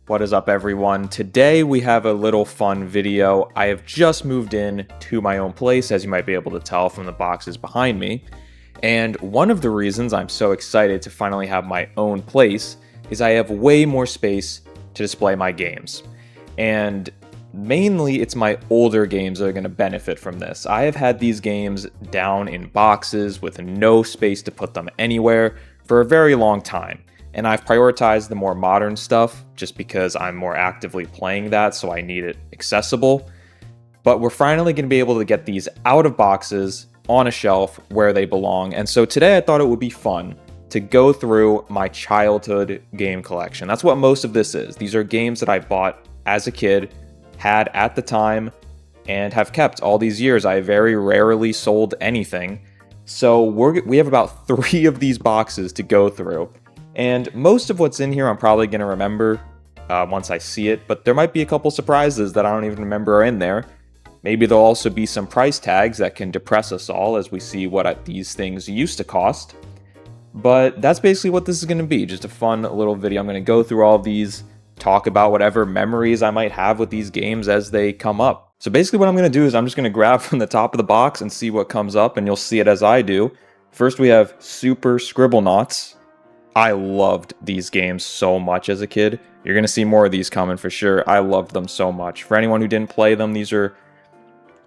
What is up, everyone? Today we have a little fun video. I have just moved in to my own place, as you might be able to tell from the boxes behind me. And one of the reasons I'm so excited to finally have my own place is I have way more space to display my games. And mainly it's my older games that are going to benefit from this. I have had these games down in boxes with no space to put them anywhere for a very long time. And I've prioritized the more modern stuff just because I'm more actively playing that, so I need it accessible. But we're finally going to be able to get these out of boxes on a shelf where they belong. And so today I thought it would be fun to go through my childhood game collection. That's what most of this is. These are games that I bought as a kid, had at the time, and have kept all these years. I very rarely sold anything. So we have about 3 of these boxes to go through. And most of what's in here I'm probably going to remember once I see it, but there might be a couple surprises that I don't even remember are in there. Maybe there'll also be some price tags that can depress us all as we see what these things used to cost. But that's basically what this is going to be, just a fun little video. I'm going to go through all of these, talk about whatever memories I might have with these games as they come up. So basically what I'm going to do is I'm just going to grab from the top of the box and see what comes up, and you'll see it as I do. First we have Super Scribblenauts. I loved these games so much as a kid. You're going to see more of these coming for sure. I loved them so much. For anyone who didn't play them, these are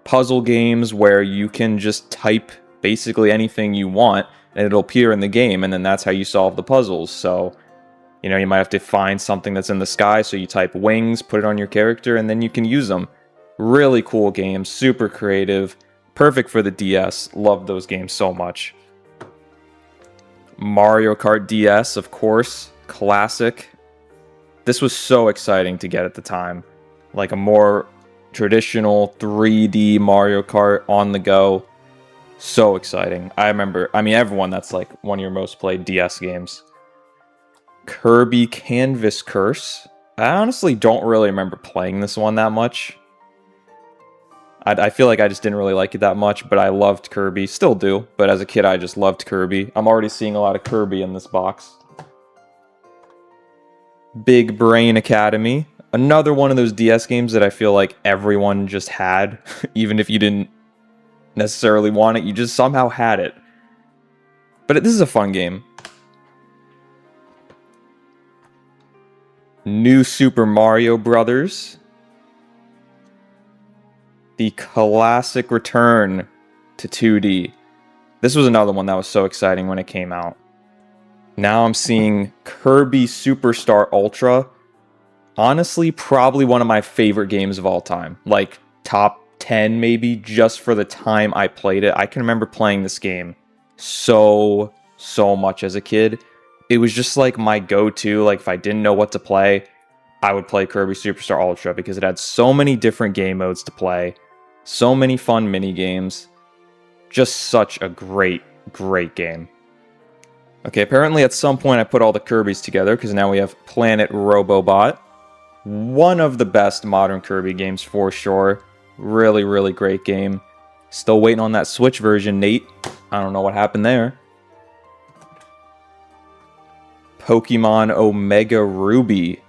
puzzle games where you can just type basically anything you want and it'll appear in the game, and then that's how you solve the puzzles. So, you know, you might have to find something that's in the sky, so you type wings, put it on your character, and then you can use them. Really cool games, super creative, perfect for the DS. Loved those games so much. Mario Kart DS, of course, classic. This was so exciting to get at the time. Like a more traditional 3D Mario Kart on the go. So exciting. I remember, everyone, that's like one of your most played DS games. Kirby Canvas Curse. I honestly don't really remember playing this one that much. I feel like I just didn't really like it that much, but I loved Kirby. Still do, but as a kid I just loved Kirby. I'm already seeing a lot of Kirby in this box. Big Brain Academy. Another one of those DS games that I feel like everyone just had. Even if you didn't necessarily want it, you just somehow had it. But this is a fun game. New Super Mario Brothers. The classic return to 2D. This was another one that was so exciting when it came out. Now I'm seeing Kirby Superstar Ultra. Honestly, probably one of my favorite games of all time. Like, top 10 maybe, just for the time I played it. I can remember playing this game so much as a kid. It was just like my go-to. Like, if I didn't know what to play, I would play Kirby Superstar Ultra because it had so many different game modes to play. So many fun mini games. Just such a great game. Okay, apparently at some point I put all the Kirbys together because now we have Planet Robobot. One of the best modern Kirby games for sure. Really great game. Still waiting on that Switch version, Nate. I don't know what happened there. Pokemon Omega Ruby.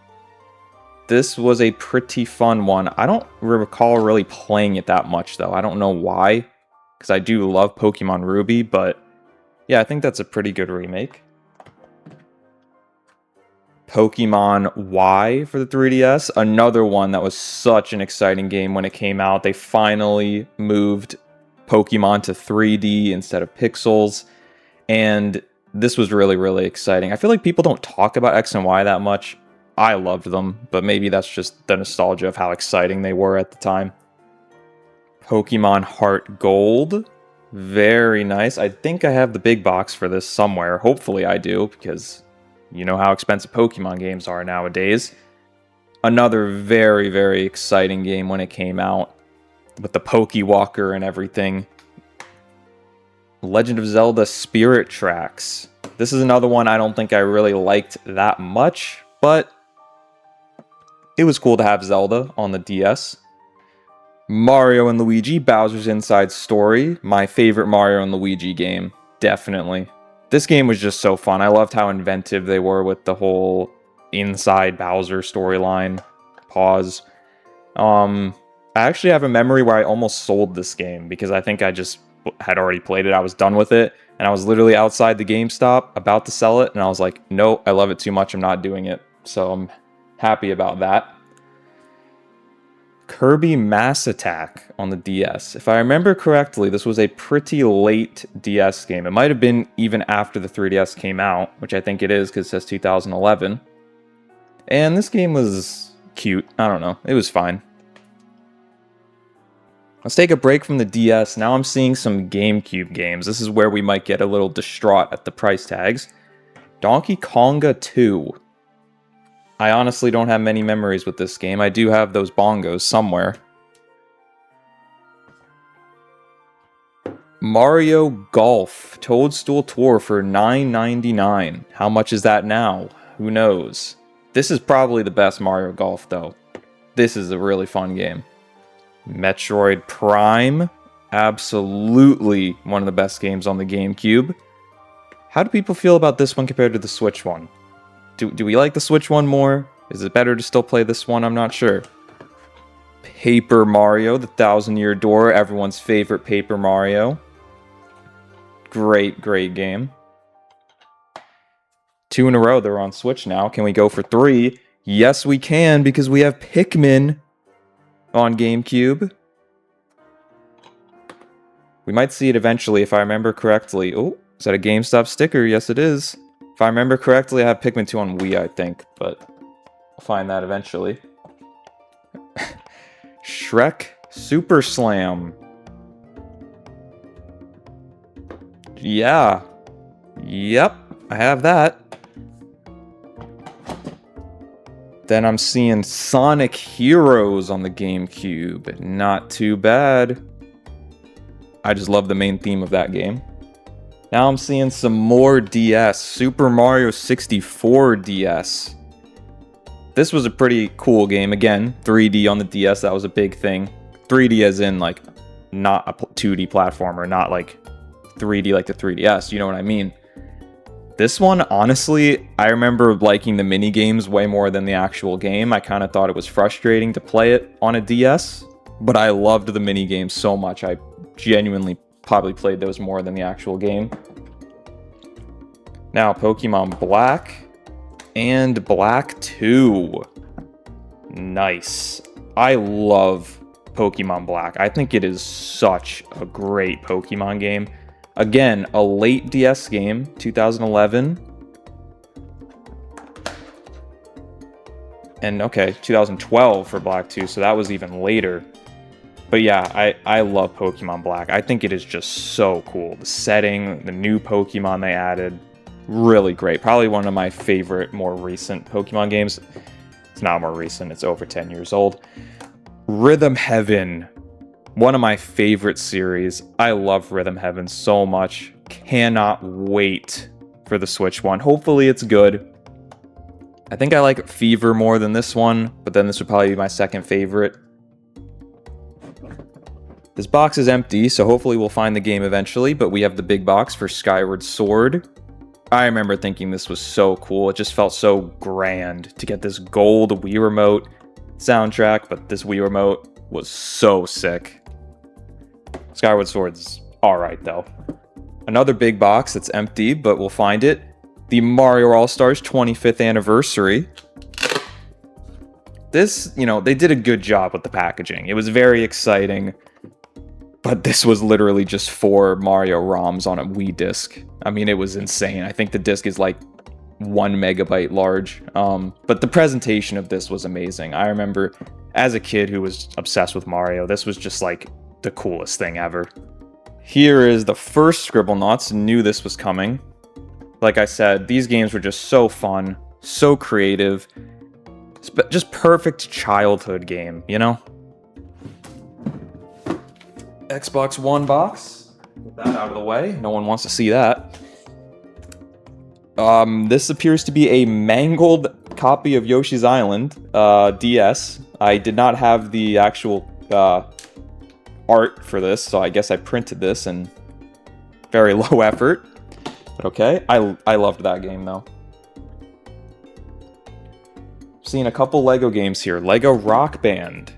This was a pretty fun one. I don't recall really playing it that much, though. I don't know why, because I do love Pokemon Ruby, but yeah, I think that's a pretty good remake. Pokemon Y for the 3DS. Another one that was such an exciting game when it came out. They finally moved Pokemon to 3D instead of pixels, and this was really exciting. I feel like people don't talk about X and Y that much. I loved them, but maybe that's just the nostalgia of how exciting they were at the time. Pokemon Heart Gold. Very nice. I think I have the big box for this somewhere. Hopefully I do, because you know how expensive Pokemon games are nowadays. Another very exciting game when it came out, with the Pokewalker and everything. Legend of Zelda Spirit Tracks. This is another one I don't think I really liked that much, but it was cool to have Zelda on the DS. Mario and Luigi, Bowser's Inside Story. My favorite Mario and Luigi game, definitely. This game was just so fun. I loved how inventive they were with the whole inside Bowser storyline. Pause. I actually have a memory where I almost sold this game because I think I just had already played it. I was done with it, and I was literally outside the GameStop about to sell it, and I was like, no, I love it too much, I'm not doing it. So I'm happy about that. Kirby Mass Attack on the DS. If I remember correctly, this was a pretty late DS game. It might have been even after the 3DS came out, which I think it is because it says 2011. And this game was cute. I don't know. It was fine. Let's take a break from the DS. Now I'm seeing some GameCube games. This is where we might get a little distraught at the price tags. Donkey Konga 2. I honestly don't have many memories with this game. I do have those bongos somewhere. Mario Golf Toadstool Tour for $9.99. How much is that now? Who knows? This is probably the best Mario Golf, though. This is a really fun game. Metroid Prime. Absolutely one of the best games on the GameCube. How do people feel about this one compared to the Switch one? Do we like the Switch one more? Is it better to still play this one? I'm not sure. Paper Mario, the Thousand Year Door, everyone's favorite Paper Mario. Great, great game. 2 in a row, they're on Switch now. Can we go for 3? Yes, we can, because we have Pikmin on GameCube. We might see it eventually, if I remember correctly. Oh, is that a GameStop sticker? Yes, it is. If I remember correctly, I have Pikmin 2 on Wii, I think, but I'll find that eventually. Shrek Super Slam. Yeah. Yep, I have that. Then I'm seeing Sonic Heroes on the GameCube. Not too bad. I just love the main theme of that game. Now I'm seeing some more DS. Super Mario 64 DS. This was a pretty cool game. Again, 3D on the DS, that was a big thing. 3D as in, like, not a 2D platformer, not like 3D like the 3DS, you know what I mean? This one, honestly, I remember liking the mini games way more than the actual game. I kind of thought it was frustrating to play it on a DS, but I loved the mini games so much. I genuinely probably played those more than the actual game. Now, Pokemon Black and Black 2. Nice. I love Pokemon Black. I think it is such a great Pokemon game. Again, a late DS game, 2011. And okay, 2012 for Black 2, so that was even later. But yeah, I love Pokemon Black. I think it is just so cool. The setting, the new Pokemon they added, really great. Probably one of my favorite, more recent Pokemon games. It's not more recent, it's over 10 years old. Rhythm Heaven, one of my favorite series. I love Rhythm Heaven so much. Cannot wait for the Switch one. Hopefully it's good. I think I like Fever more than this one, but then this would probably be my second favorite. This box is empty, so hopefully we'll find the game eventually, but we have the big box for Skyward Sword. I remember thinking this was so cool. It just felt so grand to get this gold Wii Remote soundtrack, but this Wii Remote was so sick. Skyward Sword's alright, though. Another big box that's empty, but we'll find it. The Mario All-Stars 25th anniversary. This, you know, they did a good job with the packaging. It was very exciting. But this was literally just 4 Mario ROMs on a Wii disc. I mean, it was insane. I think the disc is like 1 megabyte large. But the presentation of this was amazing. I remember as a kid who was obsessed with Mario, this was just like the coolest thing ever. Here is the first Scribblenauts. Knew this was coming. Like I said, these games were just so fun, so creative. Just perfect childhood game, you know? Xbox One box. Get that out of the way. No one wants to see that. This appears to be a mangled copy of Yoshi's Island DS. I did not have the actual art for this, so I guess I printed this and very low effort. But okay, I loved that game though. Seeing a couple Lego games here. Lego Rock Band,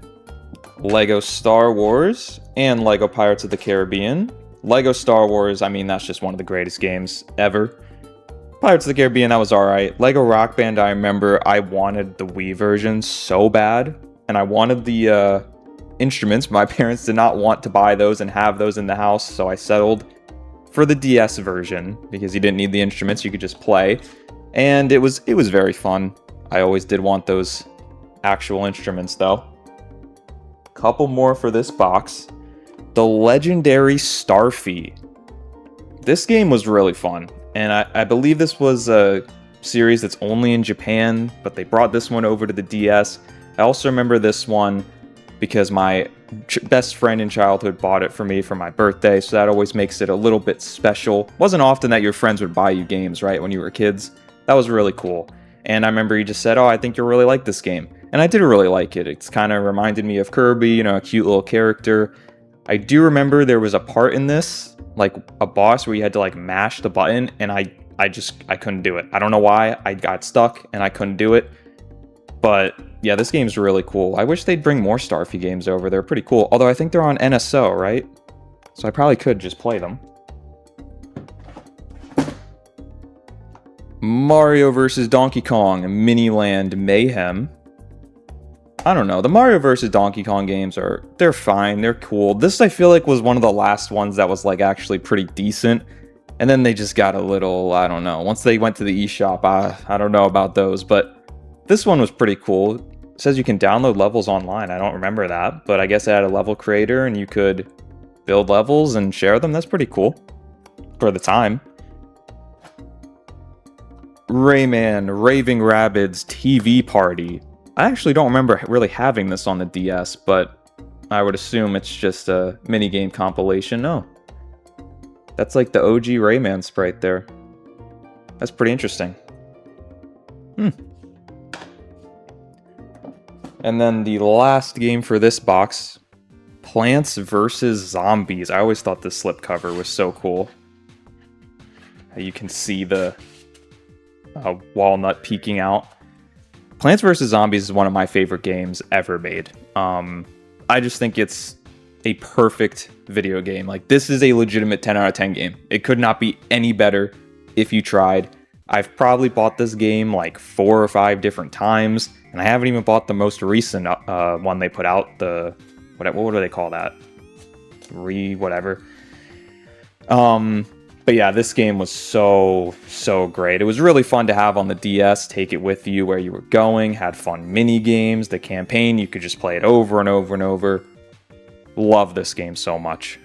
Lego Star Wars, and Lego Pirates of the Caribbean. Lego Star Wars, I mean, that's just one of the greatest games ever. Pirates of the Caribbean, that was alright. Lego Rock Band, I remember I wanted the Wii version so bad, and I wanted the instruments. My parents did not want to buy those and have those in the house, so I settled for the DS version, because you didn't need the instruments, you could just play. And it was very fun. I always did want those actual instruments, though. Couple more for this box. The legendary Starfy. This game was really fun, and I believe this was a series that's only in Japan, but they brought this one over to the DS. I also remember this one because my best friend in childhood bought it for me for my birthday, so that always makes it a little bit special. It wasn't often that your friends would buy you games, right, when you were kids. That was really cool. And I remember he just said, "Oh, I think you'll really like this game." And I did really like it. It's kind of reminded me of Kirby, you know, a cute little character. I do remember there was a part in this, like a boss where you had to like mash the button, and I couldn't do it. I don't know why. I got stuck and I couldn't do it. But yeah, this game's really cool. I wish they'd bring more Starfy games over. They're pretty cool. Although I think they're on NSO, right? So I probably could just play them. Mario vs. Donkey Kong, Miniland Mayhem. I don't know. The Mario vs. Donkey Kong games they're fine. They're cool. This, I feel like, was one of the last ones that was, like, actually pretty decent. And then they just got a little, I don't know. Once they went to the eShop, I don't know about those. But this one was pretty cool. It says you can download levels online. I don't remember that. But I guess it had a level creator and you could build levels and share them. That's pretty cool for the time. Rayman Raving Rabbids TV Party. I actually don't remember really having this on the DS, but I would assume it's just a minigame compilation. No. That's like the OG Rayman sprite there. That's pretty interesting. And then the last game for this box, Plants vs. Zombies. I always thought this slipcover was so cool. You can see the walnut peeking out. Plants vs. Zombies is one of my favorite games ever made. I just think it's a perfect video game. Like, this is a legitimate 10 out of 10 game. It could not be any better if you tried. I've probably bought this game like 4 or 5 different times, and I haven't even bought the most recent one they put out. What do they call that? Whatever. But yeah, this game was so great. It was really fun to have on the DS, take it with you where you were going, had fun mini games, the campaign, you could just play it over and over and over. Love this game so much.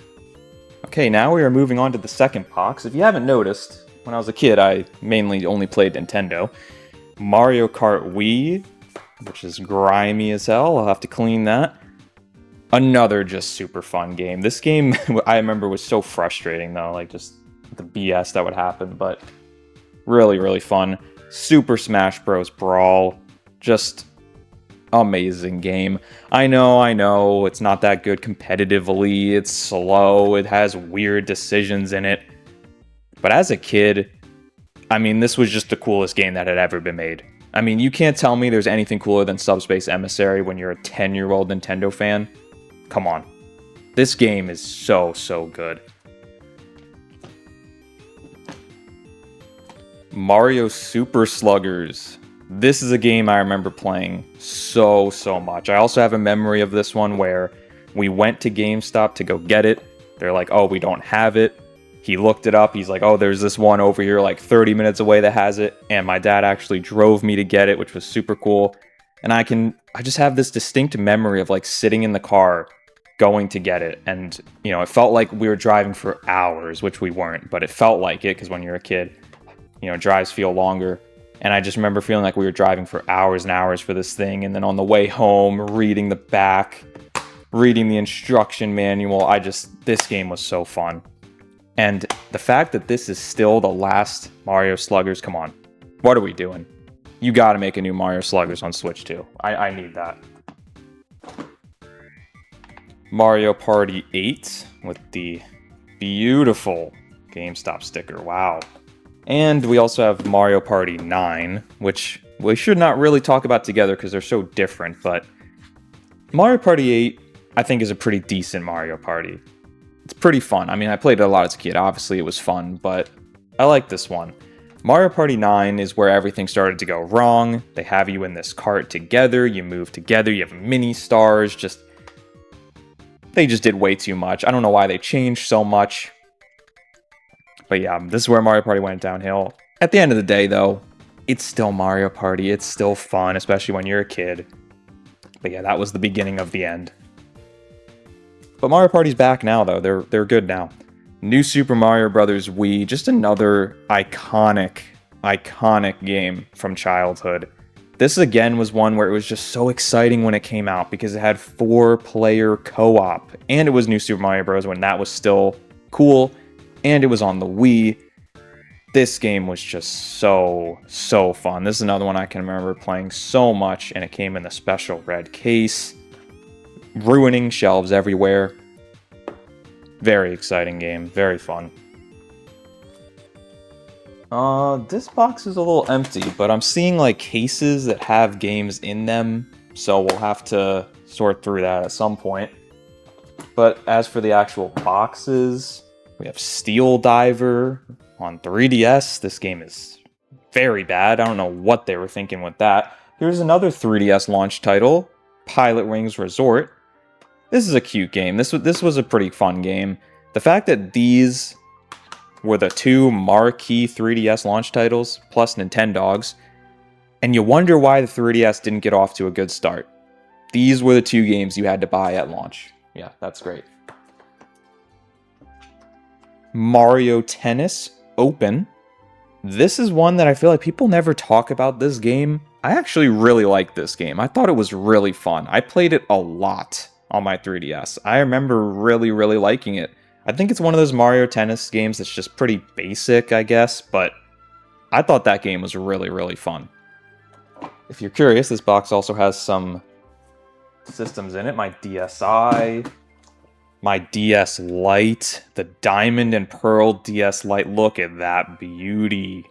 Okay, now we are moving on to the second box. If you haven't noticed, when I was a kid, I mainly only played Nintendo. Mario Kart Wii, which is grimy as hell. I'll have to clean that. Another just super fun game. This game, I remember, was so frustrating, though. Like, just the BS that would happen, but really fun. Super Smash Bros. Brawl, just amazing game. I know, it's not that good competitively, it's slow, it has weird decisions in it, but as a kid, I mean, this was just the coolest game that had ever been made. I mean, you can't tell me there's anything cooler than Subspace Emissary when you're a 10-year-old Nintendo fan. Come on. This game is so good. Mario Super Sluggers. This is a game I remember playing so much. I also have a memory of this one where we went to GameStop to go get it. They're like, "Oh, we don't have it." He looked it up. He's like, "Oh, there's this one over here like 30 minutes away that has it." And my dad actually drove me to get it, which was super cool. And I just have this distinct memory of like sitting in the car going to get it. And, you know, it felt like we were driving for hours, which we weren't, but it felt like it because when you're a kid, you know, drives feel longer. And I just remember feeling like we were driving for hours and hours for this thing. And then on the way home, reading the back, reading the instruction manual. This game was so fun. And the fact that this is still the last Mario Sluggers, come on. What are we doing? You gotta make a new Mario Sluggers on Switch too. I need that. Mario Party 8 with the beautiful GameStop sticker. Wow. And we also have Mario Party 9, which we should not really talk about together because they're so different, but Mario Party 8, I think, is a pretty decent Mario Party. It's pretty fun. I mean, I played it a lot as a kid. Obviously, it was fun, but I like this one. Mario Party 9 is where everything started to go wrong. They have you in this cart together. You move together. You have mini stars. They just did way too much. I don't know why they changed so much. But yeah, this is where Mario Party went downhill. At the end of the day, though, it's still Mario Party. It's still fun, especially when you're a kid. But yeah, that was the beginning of the end. But Mario Party's back now, though. They're good now. New Super Mario Bros. Wii, just another iconic game from childhood. This again was one where it was just so exciting when it came out because it had 4-player co-op, and it was New Super Mario Bros. When that was still cool, and it was on the Wii. This game was just so fun. This is another one I can remember playing so much, and it came in the special red case, ruining shelves everywhere. Very exciting game, very fun. This box is a little empty, but I'm seeing like cases that have games in them, so we'll have to sort through that at some point. But as for the actual boxes, we have Steel Diver on 3DS. This game is very bad. I don't know what they were thinking with that. Here's another 3DS launch title, Pilot Wings Resort. This is a cute game. This was a pretty fun game. The fact that these were the two marquee 3DS launch titles, plus Nintendogs, and you wonder why the 3DS didn't get off to a good start. These were the two games you had to buy at launch. Yeah, that's great. Mario Tennis Open. This is one that I feel like people never talk about this game. I actually really like this game. I thought it was really fun. I played it a lot on my 3DS. I remember really liking it. I think it's one of those Mario Tennis games that's just pretty basic, I guess, but I thought that game was really fun. If you're curious, this box also has some systems in it. My DSi, my DS Lite, the Diamond and Pearl DS Lite. Look at that beauty.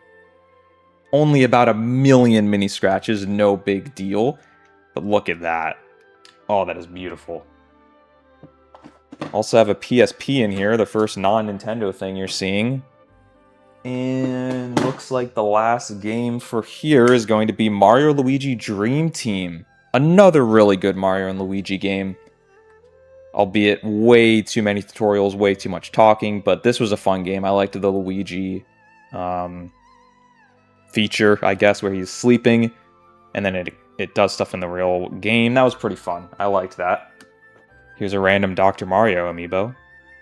Only about 1 million mini scratches, no big deal. But look at that. Oh, that is beautiful. Also have a PSP in here, the first non-Nintendo thing you're seeing. And looks like the last game for here is going to be Mario Luigi Dream Team. Another really good Mario and Luigi game. Albeit way too many tutorials, way too much talking, but this was a fun game. I liked the Luigi feature, I guess, where he's sleeping, and then it does stuff in the real game. That was pretty fun. I liked that. Here's a random Dr. Mario amiibo,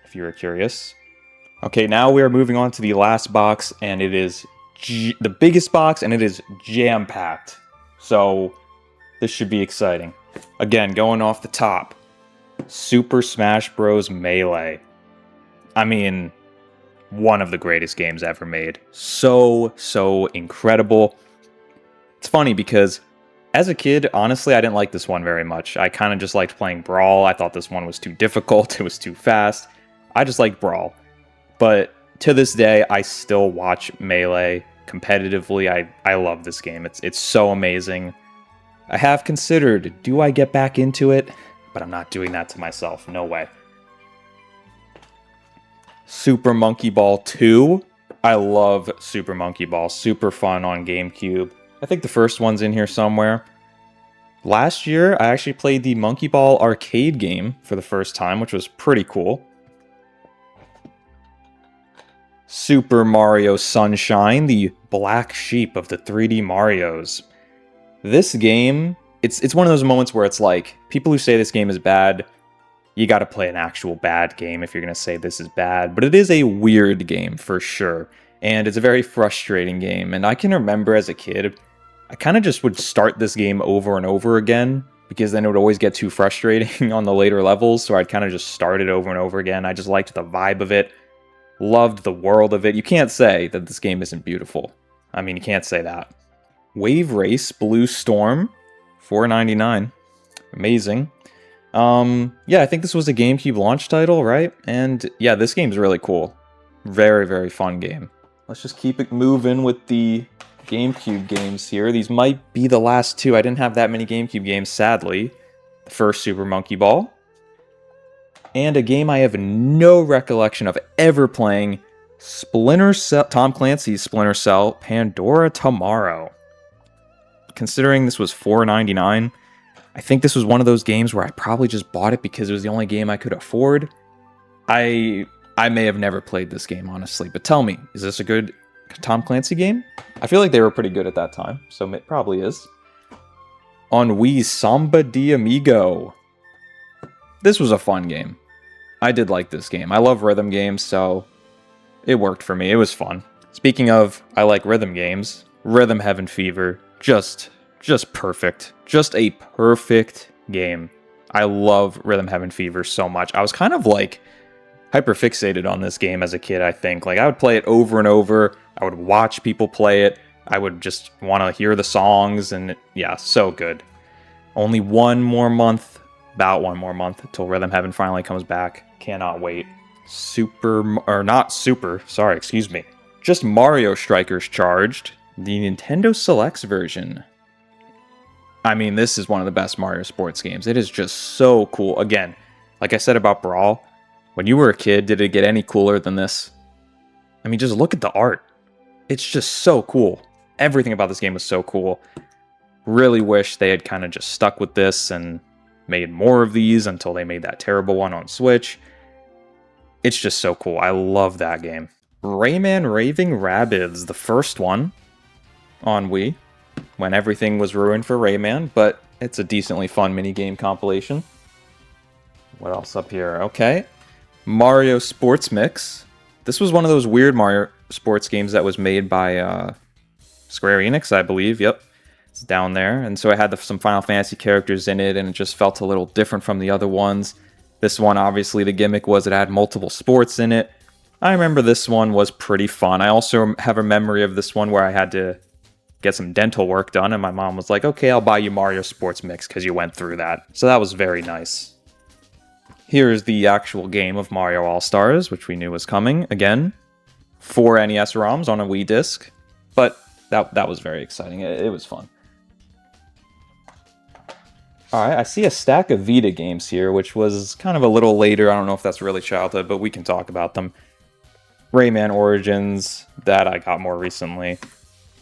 if you were curious. Okay, now we are moving on to the last box, and it is the biggest box, and it is jam-packed. So, this should be exciting. Again, going off the top, Super Smash Bros. Melee. I mean, one of the greatest games ever made. So incredible. It's funny because as a kid, honestly, I didn't like this one very much. I kind of just liked playing Brawl. I thought this one was too difficult. It was too fast. I just liked Brawl. But to this day, I still watch Melee competitively. I love this game. It's so amazing. I have considered, do I get back into it? But I'm not doing that to myself. No way. Super Monkey Ball 2. I love Super Monkey Ball. Super fun on GameCube. I think the first one's in here somewhere. Last year, I actually played the Monkey Ball arcade game for the first time, which was pretty cool. Super Mario Sunshine, the black sheep of the 3D Marios. This game, it's one of those moments where it's like, people who say this game is bad, you gotta play an actual bad game if you're gonna say this is bad. But it is a weird game, for sure. And it's a very frustrating game. And I can remember as a kid, I kind of just would start this game over and over again, because then it would always get too frustrating on the later levels, so I'd kind of just start it over and over again. I just liked the vibe of it, loved the world of it. You can't say that this game isn't beautiful. I mean, you can't say that. Wave Race Blue Storm, $4.99. Amazing. Yeah, I think this was a GameCube launch title, right? And yeah, this game's really cool. Very fun game. Let's just keep it moving with the GameCube games here. These might be the last two. I didn't have that many GameCube games, sadly. The first Super Monkey Ball. And a game I have no recollection of ever playing, Splinter Cell, Tom Clancy's Splinter Cell, Pandora Tomorrow. Considering this was $4.99, I think this was one of those games where I probably just bought it because it was the only game I could afford. I may have never played this game, honestly, but tell me, is this a good Tom Clancy game? I feel like they were pretty good at that time, so it probably is. On Wii, Samba de Amigo. This was a fun game. I did like this game. I love rhythm games, so it worked for me. It was fun. Speaking of, I like rhythm games. Rhythm Heaven Fever. Just perfect. Just a perfect game. I love Rhythm Heaven Fever so much. I was kind of like hyper fixated on this game as a kid, I think. Like, I would play it over and over. I would watch people play it. I would just want to hear the songs, and yeah, so good. Only one more month, about one more month, until Rhythm Heaven finally comes back. Cannot wait. Just Mario Strikers Charged, the Nintendo Selects version. I mean, this is one of the best Mario sports games. It is just so cool. Again, like I said about Brawl, when you were a kid, did it get any cooler than this? I mean, just look at the art. It's just so cool. Everything about this game was so cool. Really wish they had kind of just stuck with this and made more of these until they made that terrible one on Switch. It's just so cool. I love that game. Rayman Raving Rabbids, the first one on Wii, when everything was ruined for Rayman, but it's a decently fun minigame compilation. What else up here? Okay. Mario Sports Mix. This was one of those weird Mario sports games that was made by Square Enix, I believe. Yep. It's down there. And so it had some Final Fantasy characters in it, and it just felt a little different from the other ones. This one, obviously, the gimmick was it had multiple sports in it. I remember this one was pretty fun. I also have a memory of this one where I had to get some dental work done, and my mom was like, okay, I'll buy you Mario Sports Mix because you went through that. So that was very nice. Here's the actual game of Mario All-Stars, which we knew was coming. Again, 4 NES ROMs on a Wii disc, but that was very exciting. It was fun. Alright, I see a stack of Vita games here, which was kind of a little later. I don't know if that's really childhood, but we can talk about them. Rayman Origins, that I got more recently,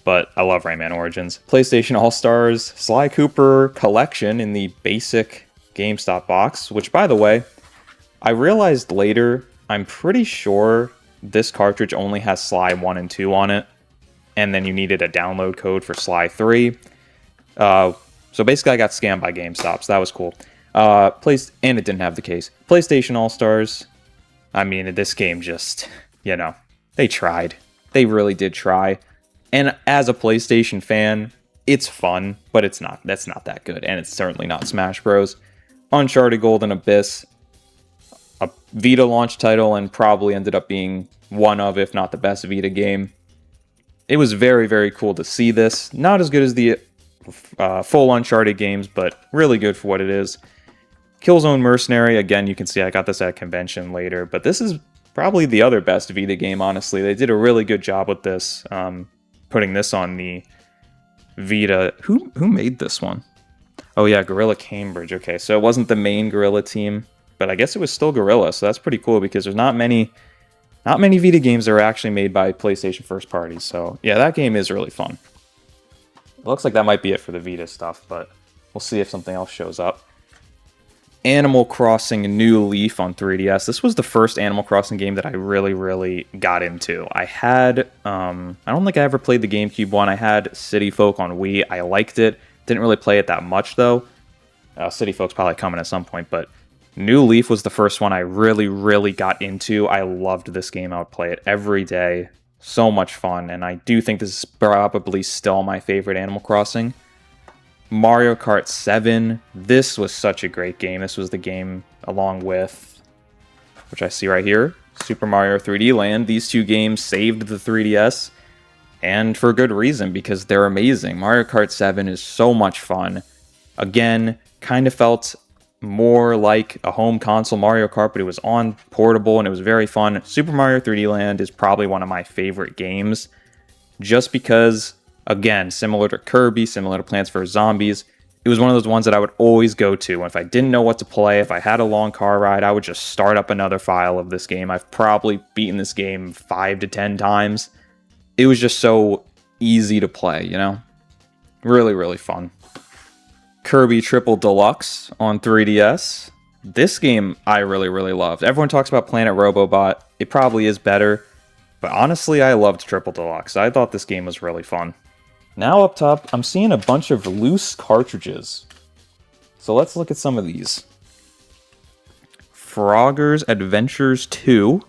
but I love Rayman Origins. PlayStation All-Stars, Sly Cooper Collection in the basic GameStop box, which, by the way, I realized later, I'm pretty sure this cartridge only has Sly 1 and 2 on it, and then you needed a download code for Sly 3. So basically, I got scammed by GameStop, so that was cool. And it didn't have the case. PlayStation All-Stars. I mean, this game just, they tried. They really did try. And as a PlayStation fan, it's fun, but that's not that good. And it's certainly not Smash Bros. Uncharted Golden Abyss, a Vita launch title, and probably ended up being one of, if not the best Vita game. It was very, very cool to see this. Not as good as the full Uncharted games, but really good for what it is. Killzone Mercenary, again, you can see I got this at a convention later, but this is probably the other best Vita game, honestly. They did a really good job with this, putting this on the Vita. Who made this one? Oh yeah, Gorilla Cambridge. Okay, so it wasn't the main Gorilla team, but I guess it was still Gorilla, so that's pretty cool because there's not many Vita games that are actually made by PlayStation first parties. So yeah, that game is really fun. It looks like that might be it for the Vita stuff, but we'll see if something else shows up. Animal Crossing New Leaf on 3DS. This was the first Animal Crossing game that I really, really got into. I had, I don't think I ever played the GameCube one. I had City Folk on Wii. I liked it. Didn't really play it that much, though. City Folk's probably coming at some point, but New Leaf was the first one I really, really got into. I loved this game. I would play it every day. So much fun, and I do think this is probably still my favorite Animal Crossing. Mario Kart 7. This was such a great game. This was the game along with, which I see right here, Super Mario 3D Land. These two games saved the 3DS, and for good reason, because they're amazing. Mario Kart 7 is so much fun. Again, kind of felt more like a home console Mario Kart, but it was on portable and it was very fun. Super Mario 3D Land is probably one of my favorite games, just because Again, similar to Kirby, similar to Plants vs. Zombies. It was one of those ones that I would always go to. If I didn't know what to play, if I had a long car ride, I would just start up another file of this game. I've probably beaten this game 5 to 10 times. It was just so easy to play, you know? Really, really fun. Kirby Triple Deluxe on 3DS. This game I really, really loved. Everyone talks about Planet Robobot. It probably is better. But honestly, I loved Triple Deluxe. I thought this game was really fun. Now up top, I'm seeing a bunch of loose cartridges. So let's look at some of these. Frogger's Adventures 2.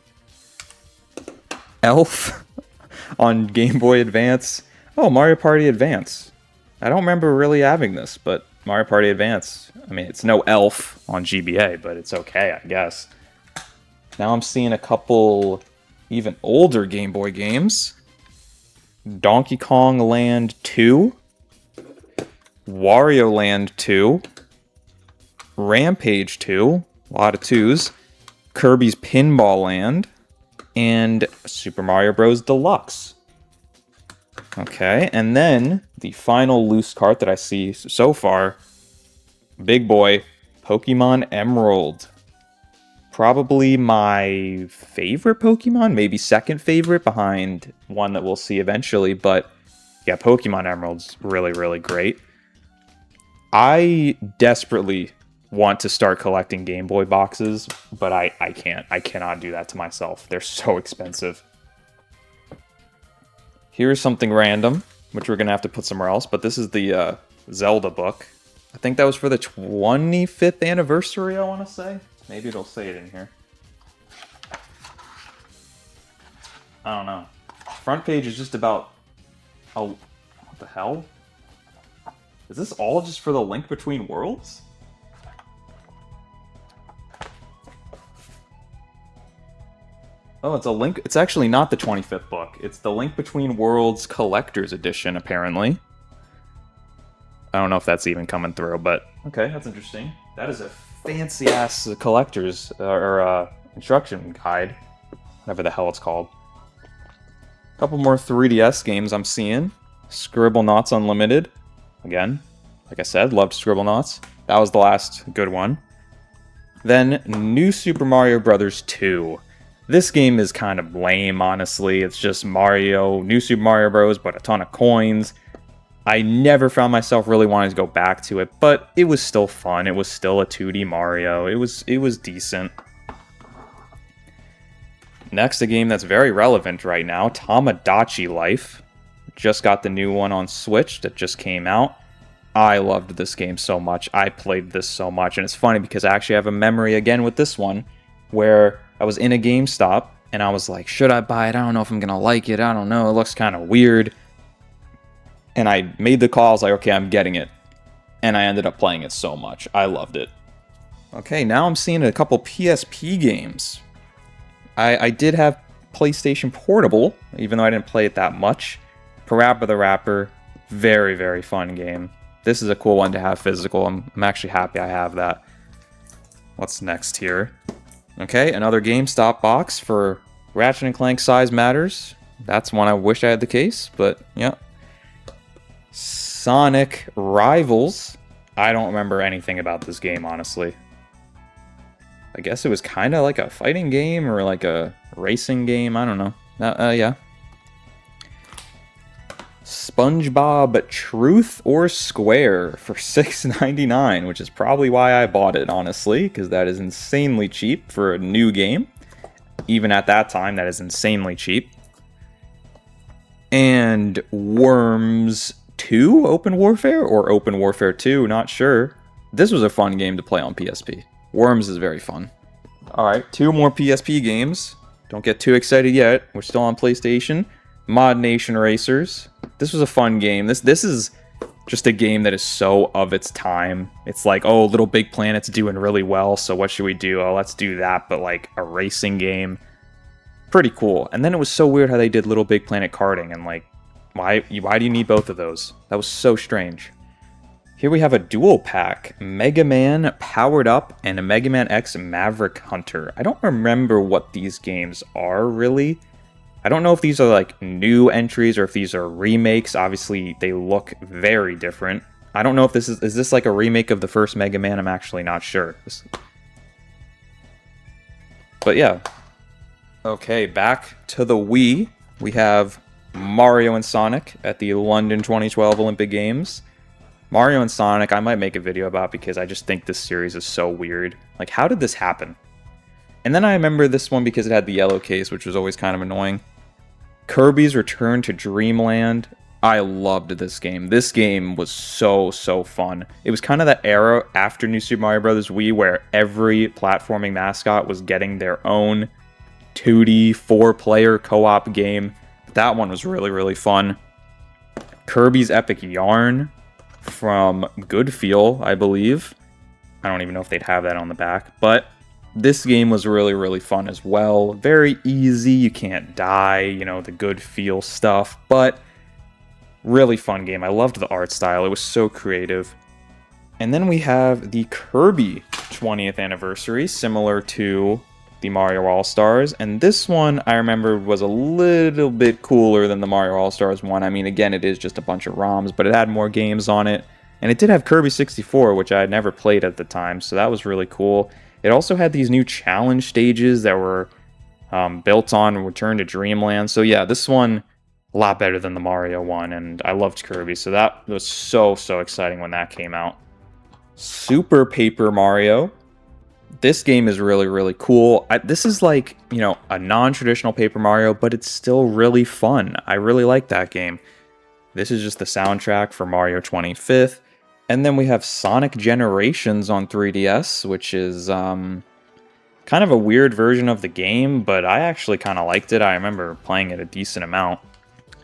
Elf on Game Boy Advance. Oh, Mario Party Advance. I don't remember really having this, but Mario Party Advance. I mean, it's no Elf on GBA, but it's okay, I guess. Now I'm seeing a couple even older Game Boy games. Donkey Kong Land 2, Wario Land 2, Rampage 2, a lot of 2s, Kirby's Pinball Land, and Super Mario Bros. Deluxe. Okay, and then the final loose cart that I see so far, big boy, Pokemon Emerald. Probably my favorite Pokemon, maybe second favorite behind one that we'll see eventually, but yeah, Pokemon Emerald's really, really great. I desperately want to start collecting Game Boy boxes, but I can't. I cannot do that to myself. They're so expensive. Here's something random, which we're going to have to put somewhere else, but this is the Zelda book. I think that was for the 25th anniversary, I want to say. Maybe it'll say it in here. I don't know. Front page is just about... Oh, what the hell? Is this all just for the Link Between Worlds? Oh, it's a link. It's actually not the 25th book. It's the Link Between Worlds Collector's Edition, apparently. I don't know if that's even coming through, but okay, that's interesting. That is a fancy-ass collector's instruction guide, whatever the hell it's called. A couple more 3DS games I'm seeing. Scribblenauts Unlimited. Again, like I said, loved Scribblenauts. That was the last good one. Then, New Super Mario Bros. 2. This game is kind of lame, honestly. It's just Mario, New Super Mario Bros., but a ton of coins. I never found myself really wanting to go back to it, but it was still fun. It was still a 2D Mario. It was decent. Next, a game that's very relevant right now, Tamagotchi Life. Just got the new one on Switch that just came out. I loved this game so much. I played this so much, and it's funny because I actually have a memory again with this one where I was in a GameStop and I was like, should I buy it? I don't know if I'm going to like it. I don't know. It looks kind of weird. And I made the call. I was like, okay, I'm getting it. And I ended up playing it so much. I loved it. Okay, now I'm seeing a couple PSP games. I did have PlayStation Portable, even though I didn't play it that much. Parappa the Rapper, very, very fun game. This is a cool one to have physical. I'm actually happy I have that. What's next here? Okay, another GameStop box for Ratchet & Clank Size Matters. That's one I wish I had the case, but yeah. Sonic Rivals. I don't remember anything about this game, honestly. I guess it was kind of like a fighting game or like a racing game. I don't know. Yeah. SpongeBob Truth or Square for $6.99, which is probably why I bought it, honestly, because that is insanely cheap for a new game. Even at that time, that is insanely cheap. And Worms 2 Open Warfare or Open Warfare 2, not sure. This was a fun game to play on PSP. Worms is very fun. Alright, 2 more PSP games. Don't get too excited yet. We're still on PlayStation. Mod Nation Racers. This was a fun game. This is just a game that is so of its time. It's like, oh, Little Big Planet's doing really well, so what should we do? Oh, let's do that, but like a racing game. Pretty cool. And then it was so weird how they did Little Big Planet karting, and like, why do you need both of those? That was so strange. Here we have a dual pack, Mega Man Powered Up and a Mega Man X Maverick Hunter. I don't remember what these games are, really. I don't know if these are like new entries or if these are remakes. Obviously, they look very different. I don't know if this is this like a remake of the first Mega Man? I'm actually not sure. But yeah. Okay, back to the Wii. We have Mario and Sonic at the London 2012 Olympic Games. Mario and Sonic, I might make a video about because I just think this series is so weird. Like, how did this happen? And then I remember this one because it had the yellow case, which was always kind of annoying. Kirby's Return to Dreamland. I loved this game. This game was so fun. It was kind of that era after New Super Mario Bros. Wii where every platforming mascot was getting their own 2D 4-player co-op game. That one was really fun. Kirby's Epic Yarn from Good Feel, I believe. I don't even know if they'd have that on the back, but this game was really fun as well. Very easy, you can't die, you know, the Good Feel stuff, but really fun game. I loved the art style, it was so creative. And then we have the Kirby 20th anniversary, similar to the Mario All-Stars, and this one I remember was a little bit cooler than the Mario All-Stars one. I mean, again, it is just a bunch of ROMs, but it had more games on it, and it did have Kirby 64, which I had never played at the time, so that was really cool. It also had these new challenge stages that were built on Return to Dreamland, so yeah, this one, a lot better than the Mario one, and I loved Kirby, so that was so exciting when that came out. Super Paper Mario. This game is really cool. This is like, you know, a non-traditional Paper Mario, but it's still really fun. I really like that game. This is just the soundtrack for Mario 25th. And then we have Sonic Generations on 3DS, which is kind of a weird version of the game, but I actually kind of liked it. I remember playing it a decent amount.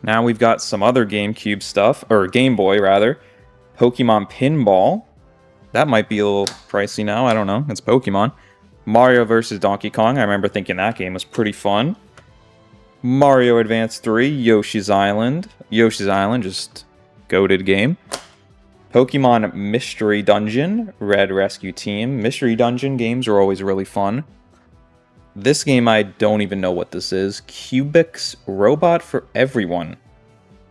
Now we've got some other GameCube stuff, or Game Boy rather. Pokemon Pinball. That might be a little pricey now, I don't know, it's Pokemon. Mario vs. Donkey Kong, I remember thinking that game was pretty fun. Mario Advance 3, Yoshi's Island. Yoshi's Island, just goated game. Pokemon Mystery Dungeon, Red Rescue Team. Mystery Dungeon games are always really fun. This game, I don't even know what this is. Cubix Robot for Everyone.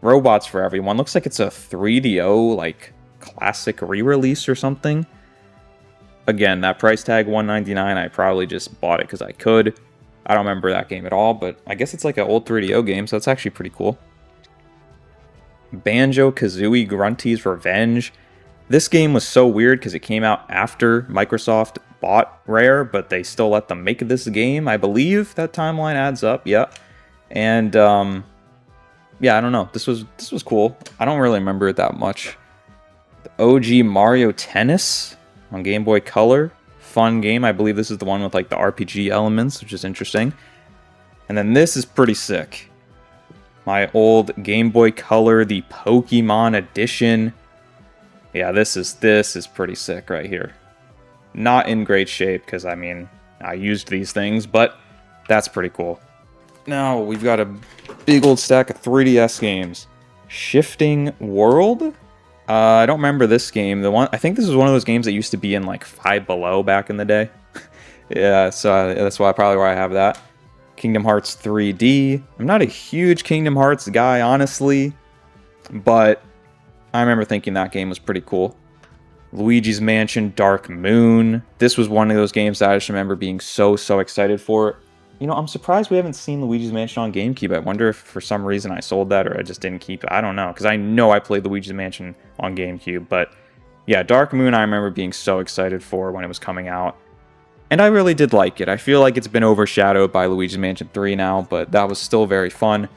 Robots for Everyone. Looks like it's a 3DO, like, classic re-release or something. Again, that price tag $199, I probably just bought it because I could. I don't remember that game at all, but I guess it's like an old 3DO game, so that's actually pretty cool. Banjo-Kazooie Grunty's Revenge. This game was so weird because it came out after Microsoft bought Rare, but they still let them make this game. I believe that timeline adds up, yeah. And, yeah, I don't know. This was cool. I don't really remember it that much. The OG Mario Tennis on Game Boy Color. Fun game. I believe this is the one with like the RPG elements, which is interesting. And then this is pretty sick. My old Game Boy Color, the Pokemon Edition. Yeah, this is pretty sick right here. Not in great shape because, I mean, I used these things, but that's pretty cool. Now we've got a big old stack of 3DS games. Shifting World? I don't remember this game. I think this is one of those games that used to be in like Five Below back in the day. Yeah, so that's probably why I have that. Kingdom Hearts 3D. I'm not a huge Kingdom Hearts guy, honestly, but I remember thinking that game was pretty cool. Luigi's Mansion Dark Moon. This was one of those games that I just remember being so excited for. You know, I'm surprised we haven't seen Luigi's Mansion on GameCube. I wonder if for some reason I sold that or I just didn't keep it. I don't know, because I know I played Luigi's Mansion on GameCube. But yeah, Dark Moon I remember being so excited for when it was coming out. And I really did like it. I feel like it's been overshadowed by Luigi's Mansion 3 now, but that was still very fun.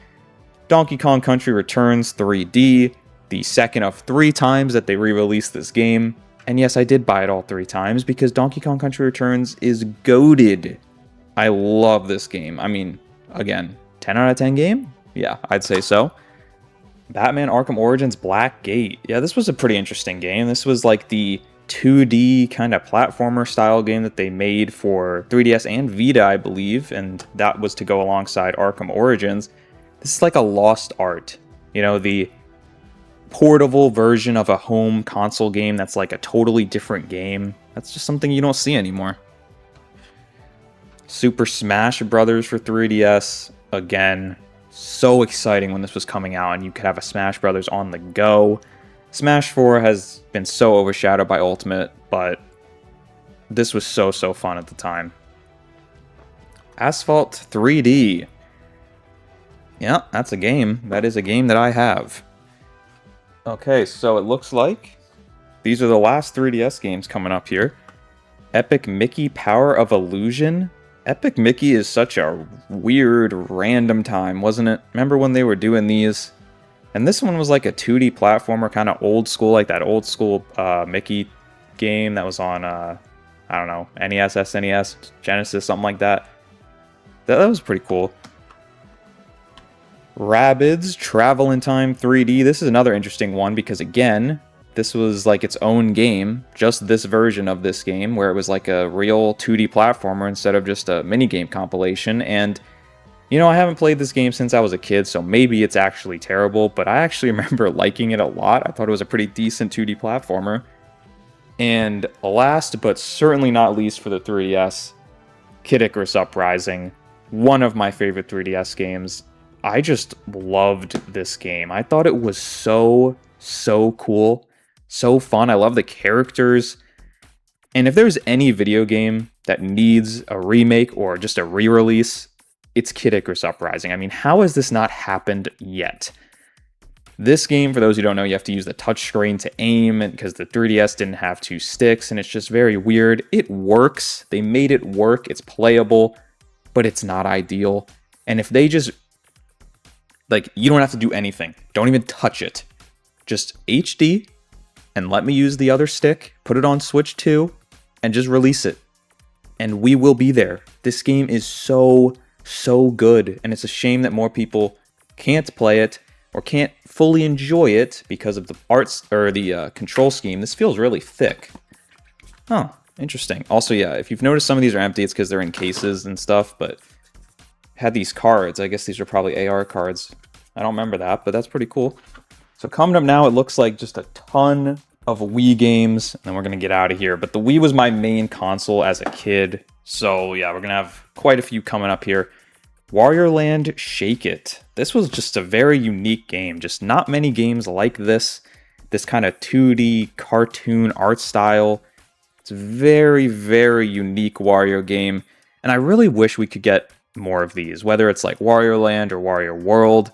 Donkey Kong Country Returns 3D, the second of 3 times that they re-released this game. And yes, I did buy it all 3 times because Donkey Kong Country Returns is goated. I love this game. I mean, again, 10 out of 10 game? Yeah, I'd say so. Batman Arkham Origins Black Gate. Yeah, this was a pretty interesting game. This was like the 2D kind of platformer style game that they made for 3DS and Vita, I believe, and that was to go alongside Arkham Origins. This is like a lost art. You know, the portable version of a home console game that's like a totally different game. That's just something you don't see anymore. Super Smash Brothers for 3DS. Again, so exciting when this was coming out and you could have a Smash Brothers on the go. Smash 4 has been so overshadowed by Ultimate, but this was so fun at the time. Asphalt 3D. Yeah, that's a game. That is a game that I have. Okay, so it looks like these are the last 3DS games coming up here. Epic Mickey Power of Illusion. Epic Mickey is such a weird, random time, wasn't it? Remember when they were doing these? And this one was like a 2D platformer, kind of old school, like that old school Mickey game that was on, I don't know, NES, SNES, Genesis, something like that. That was pretty cool. Rabbids Travel in Time 3D. This is another interesting one because, again, this was like its own game, just this version of this game, where it was like a real 2D platformer instead of just a minigame compilation. And, you know, I haven't played this game since I was a kid, so maybe it's actually terrible, but I actually remember liking it a lot. I thought it was a pretty decent 2D platformer. And last, but certainly not least for the 3DS, Kid Icarus Uprising, one of my favorite 3DS games. I just loved this game. I thought it was so cool, so fun. I love the characters. And if there's any video game that needs a remake or just a re-release, it's Kid Icarus Uprising. I mean, how has this not happened yet? This game, for those who don't know, you have to use the touchscreen to aim because the 3DS didn't have 2 sticks, and it's just very weird. It works. They made it work. It's playable, but it's not ideal. And if they just, like, you don't have to do anything. Don't even touch it. Just HD and let me use the other stick, put it on Switch 2, and just release it. And we will be there. This game is so good, and it's a shame that more people can't play it or can't fully enjoy it because of the arts or the control scheme. This feels really thick. Oh, interesting. Also, yeah, if you've noticed some of these are empty, it's because they're in cases and stuff, but had these cards. I guess these are probably AR cards. I don't remember that, but that's pretty cool. So coming up now, it looks like just a ton of Wii games, and then we're going to get out of here. But the Wii was my main console as a kid, so yeah, we're going to have quite a few coming up here. Wario Land Shake It. This was just a very unique game. Just not many games like this. This kind of 2D cartoon art style. It's a very unique Wario game, and I really wish we could get more of these, whether it's like Wario Land or Wario World.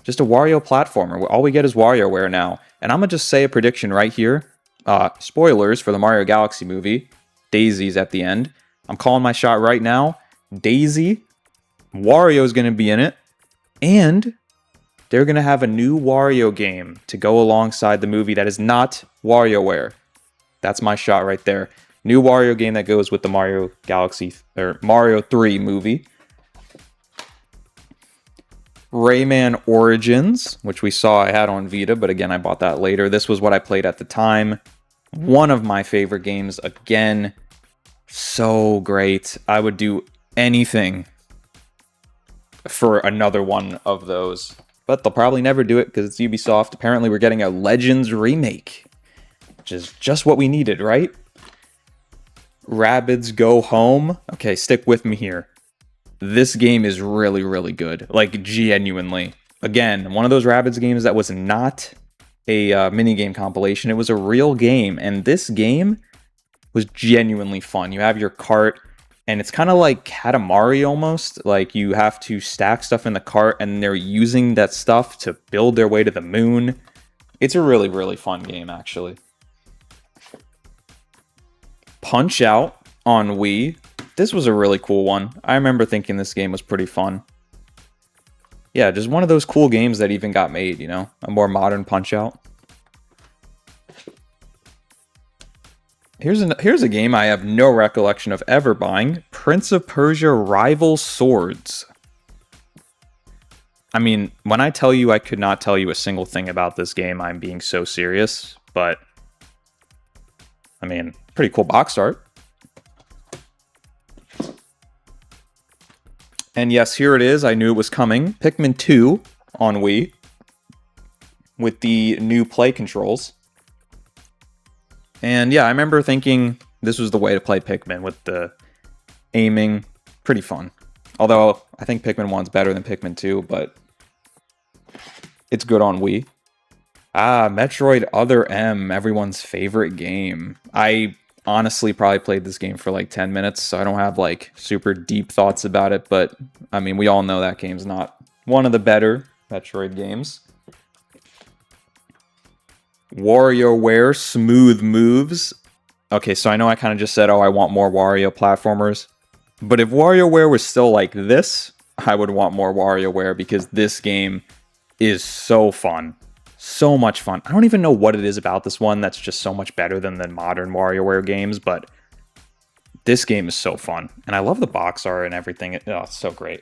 Just a Wario platformer. All we get is WarioWare now. And I'm going to just say a prediction right here. Spoilers for the Mario Galaxy movie. Daisy's at the end. I'm calling my shot right now. Daisy, Wario's going to be in it. And they're going to have a new Wario game to go alongside the movie that is not WarioWare. That's my shot right there. New Wario game that goes with the Mario Galaxy, or Mario 3 movie. Rayman Origins, which we saw I had on Vita, but again, I bought that later. This was what I played at the time. One of my favorite games, again, so great. I would do anything for another one of those, but they'll probably never do it because it's Ubisoft. Apparently, we're getting a Legends remake, which is just what we needed, right? Rabbids Go Home. Okay, stick with me here. This game is really good. Like, genuinely. Again, one of those Rabbids games that was not a minigame compilation. It was a real game. And this game was genuinely fun. You have your cart, and it's kind of like Katamari almost. Like, you have to stack stuff in the cart, and they're using that stuff to build their way to the moon. It's a really fun game, actually. Punch-Out on Wii. This was a really cool one. I remember thinking this game was pretty fun. Yeah, just one of those cool games that even got made, you know? A more modern Punch-Out. Here's a game I have no recollection of ever buying. Prince of Persia Rival Swords. I mean, when I tell you I could not tell you a single thing about this game, I'm being so serious. But, I mean, pretty cool box art. And yes, here it is. I knew it was coming. Pikmin 2 on Wii with the new play controls. And yeah, I remember thinking this was the way to play Pikmin with the aiming. Pretty fun. Although I think Pikmin 1's better than Pikmin 2, but It's good on Wii. Ah, Metroid Other M, everyone's favorite game. I honestly probably played this game for like 10 minutes, so I don't have like super deep thoughts about it, but I mean, we all know that game's not one of the better Metroid games. WarioWare Smooth Moves. Okay, so I know I kind of just said, oh, I want more Wario platformers. But if WarioWare was still like this, I would want more WarioWare because this game is so fun. So much fun. I don't even know what it is about this one that's just so much better than the modern WarioWare games, but this game is so fun. And I love the box art and everything. Oh, it's so great.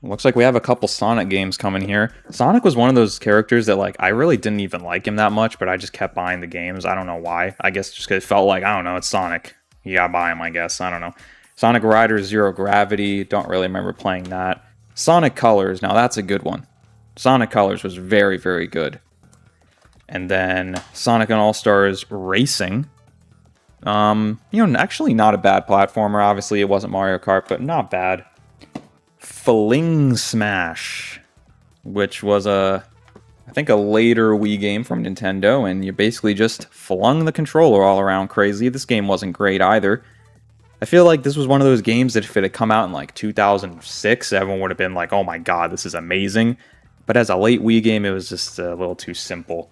Looks like we have a couple Sonic games coming here. Sonic was one of those characters that, like, I really didn't even like him that much, but I just kept buying the games. I don't know why. I guess just because it felt like, I don't know, it's Sonic. You gotta buy him, I guess. I don't know. Sonic Riders Zero Gravity. Don't really remember playing that. Sonic Colors. Now, that's a good one. Sonic Colors was very, very good. And then Sonic and All-Stars Racing. Actually not a bad platformer. Obviously, it wasn't Mario Kart, but not bad. Fling Smash, which was I think a later Wii game from Nintendo, and you basically just flung the controller all around crazy. This game wasn't great either. I feel like this was one of those games that if it had come out in like 2006, everyone would have been like, oh my god, this is amazing. But as a late Wii game, it was just a little too simple.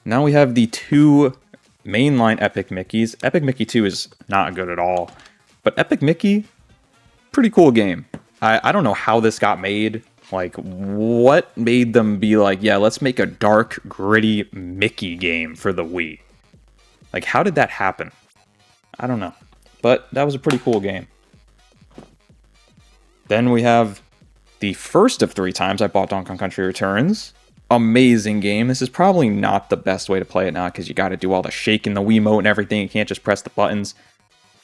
Now we have the two mainline Epic Mickeys. Epic Mickey 2 is not good at all. But Epic Mickey, pretty cool game. I don't know how this got made. Like, what made them be like, yeah, let's make a dark, gritty Mickey game for the Wii? Like, how did that happen? I don't know. But that was a pretty cool game. Then we have the first of 3 times I bought Donkey Kong Country Returns. Amazing game. This is probably not the best way to play it now because you got to do all the shaking the Wiimote and everything. You can't just press the buttons.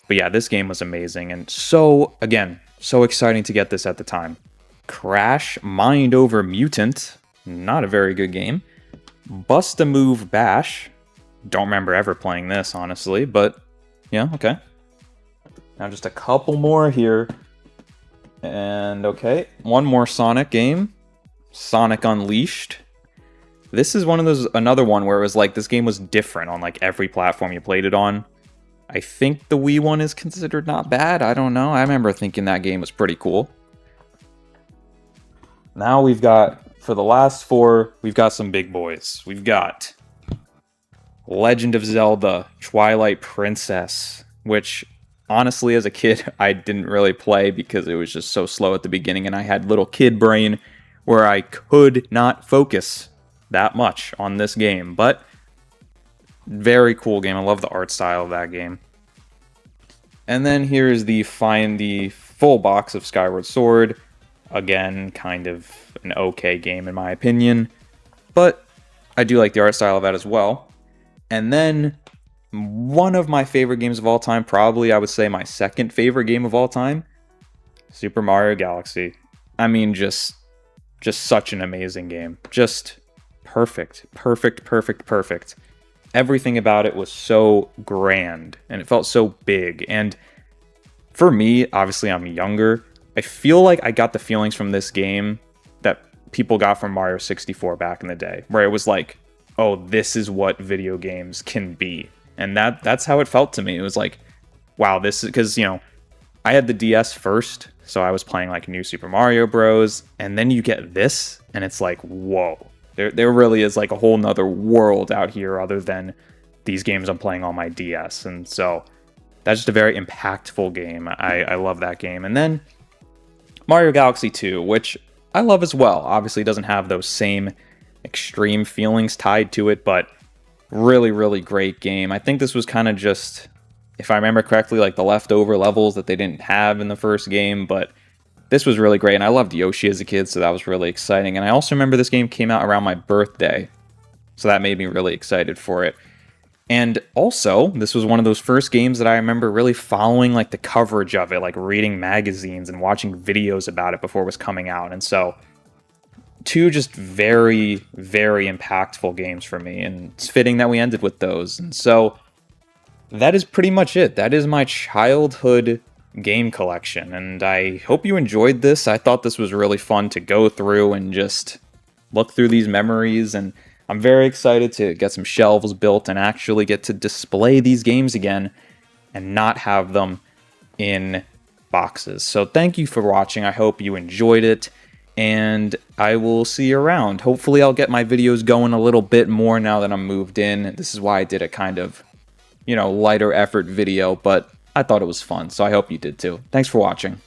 But yeah, this game was amazing, and so exciting to get this at the time. Crash Mind Over Mutant, not a very good game. Bust-A-Move Bash, don't remember ever playing this, honestly, but yeah, okay. Now just a couple more here. And okay, one more Sonic game. Sonic Unleashed. This is another one where it was like, this game was different on like every platform you played it on. I think the Wii one is considered not bad. I don't know. I remember thinking that game was pretty cool. Now we've got, for the last 4, we've got some big boys. We've got Legend of Zelda Twilight Princess, which honestly as a kid I didn't really play because it was just so slow at the beginning and I had little kid brain where I could not focus that much on this game. But very cool game. I love the art style of that game. And then here's the full box of Skyward Sword. Again, kind of an okay game in my opinion. But I do like the art style of that as well. And then one of my favorite games of all time, probably I would say my second favorite game of all time, Super Mario Galaxy. I mean, just such an amazing game. Just perfect. Everything about it was so grand, and it felt so big. And for me, obviously I'm younger, I feel like I got the feelings from this game that people got from Mario 64 back in the day, where it was like, oh, this is what video games can be. And that's how it felt to me. It was like, wow, this is, because, I had the DS first, so I was playing like New Super Mario Bros. And then you get this, and it's like, whoa. There really is like a whole nother world out here other than these games I'm playing on my DS. And so that's just a very impactful game. I love that game. And then Mario Galaxy 2, which I love as well. Obviously doesn't have those same extreme feelings tied to it, but really, really great game. I think this was kind of just, if I remember correctly, like the leftover levels that they didn't have in the first game, but this was really great, and I loved Yoshi as a kid, so that was really exciting. And I also remember this game came out around my birthday, so that made me really excited for it. And also, this was one of those first games that I remember really following like the coverage of it, like reading magazines and watching videos about it before it was coming out. And so, 2 just very, very impactful games for me, and it's fitting that we ended with those. And so, that is pretty much it. That is my childhood game collection, and I hope you enjoyed this. I thought this was really fun to go through and just look through these memories, and I'm very excited to get some shelves built and actually get to display these games again and not have them in boxes. So thank you for watching. I hope you enjoyed it, and I will see you around. Hopefully I'll get my videos going a little bit more now that I'm moved in. This is why I did a kind of, lighter effort video, but I thought it was fun, so I hope you did too. Thanks for watching.